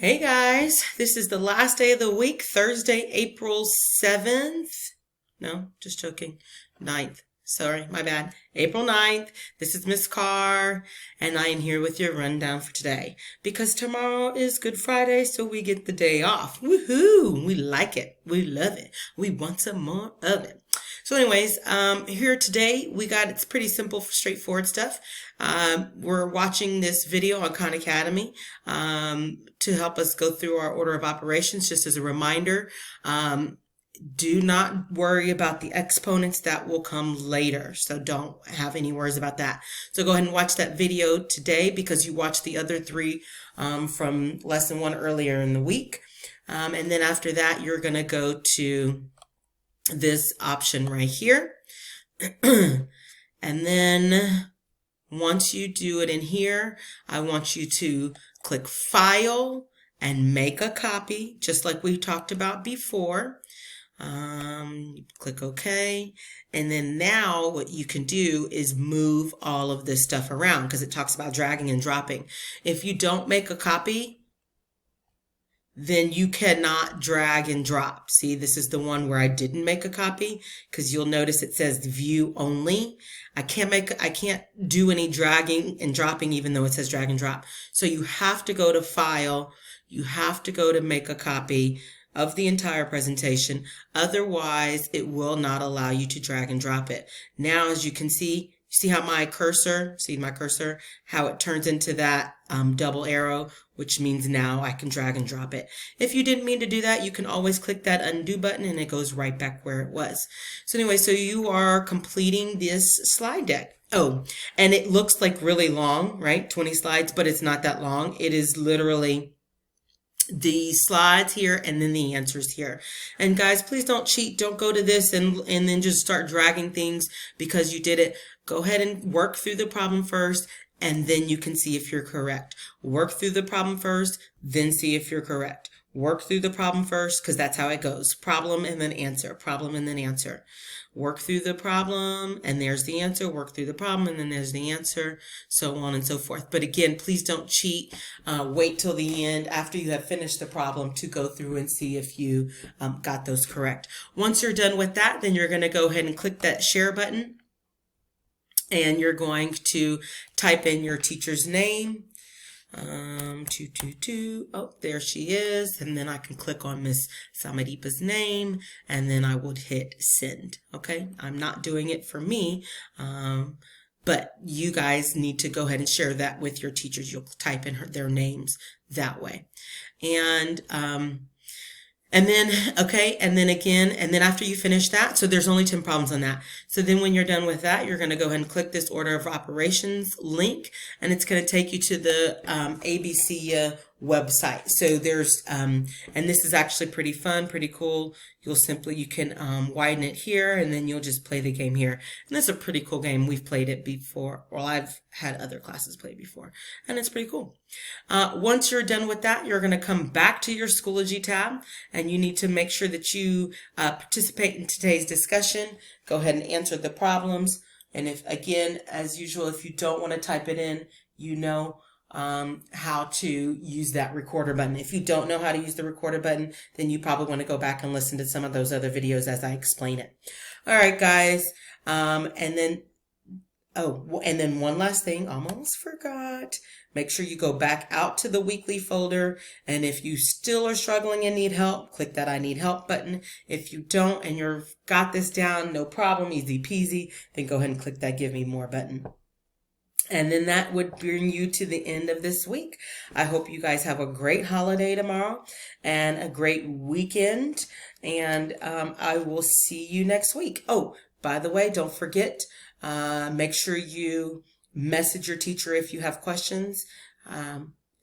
Hey guys, this is the last day of the week, Thursday, April 7th. No, just joking. 9th. Sorry, my bad. April 9th. This is Miss Carr, and I am here with your rundown for today. Because tomorrow is Good Friday, so we get the day off. Woohoo! We like it. We love it. We want some more of it. So anyways, here today it's pretty simple, straightforward stuff. We're watching this video on Khan Academy to help us go through our order of operations. Just as a reminder, do not worry about the exponents. That will come later. So don't have any worries about that. So go ahead and watch that video today because you watched the other three from lesson 1 earlier in the week. And then after that, you're going to go to this option right here. And then once you do it in here, I want you to click File and make a copy, just like we talked about before. Click OK. And then now what you can do is move all of this stuff around because it talks about dragging and dropping. If you don't make a copy, then you cannot drag and drop. See, this is the one where I didn't make a copy because you'll notice it says view only. I can't do any dragging and dropping even though it says drag and drop. So you have to go to File. You have to go to make a copy of the entire presentation. Otherwise, it will not allow you to drag and drop it. Now, as you can see how my cursor, how it turns into that double arrow, which means now I can drag and drop it. If you didn't mean to do that, you can always click that undo button and it goes right back where it was. So anyway, so you are completing this slide deck. Oh, and it looks like really long, right? 20 slides, but it's not that long. It is literally the slides here and then the answers here. And guys, please don't cheat. Don't go to this and then just start dragging things because you did it. Go ahead and work through the problem first, and then you can see if you're correct. Work through the problem first, then see if you're correct. Work through the problem first, because that's how it goes. Problem and then answer. Problem and then answer. Work through the problem, and there's the answer. Work through the problem, and then there's the answer, so on and so forth. But again, please don't cheat. Wait till the end after you have finished the problem to go through and see if you got those correct. Once you're done with that, then you're going to go ahead and click that share button. And you're going to type in your teacher's name. 222. Oh, there she is. And then I can click on Miss Samadipa's name, and then I would hit send. Okay, I'm not doing it for me, but you guys need to go ahead and share that with your teachers. You'll type in their names that way. And then, okay, and then again, and then after you finish that, so there's only 10 problems on that. So then when you're done with that, you're going to go ahead and click this order of operations link, and it's going to take you to the ABC website. So there's, and this is actually pretty fun, pretty cool. You can widen it here, and then you'll just play the game here. And this is a pretty cool game. We've played it before. Well, I've had other classes play before, and it's pretty cool. Once you're done with that, you're going to come back to your Schoology tab, and you need to make sure that you participate in today's discussion. Go ahead and answer the problems. And if, again, as usual, if you don't want to type it in, you know how to use that recorder button. If you don't know how to use the recorder button, then you probably want to go back and listen to some of those other videos as I explain it. All right, guys. And then one last thing, almost forgot. Make sure you go back out to the weekly folder. And if you still are struggling and need help, click that I need help button. If you don't and you've got this down, no problem, easy peasy, then go ahead and click that give me more button. And then that would bring you to the end of this week. I hope you guys have a great holiday tomorrow and a great weekend. And I will see you next week. Oh, by the way, don't forget, make sure you message your teacher if you have questions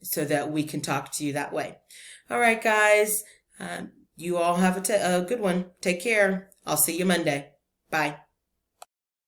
so that we can talk to you that way. All right, guys. You all have a good one. Take care. I'll see you Monday. Bye.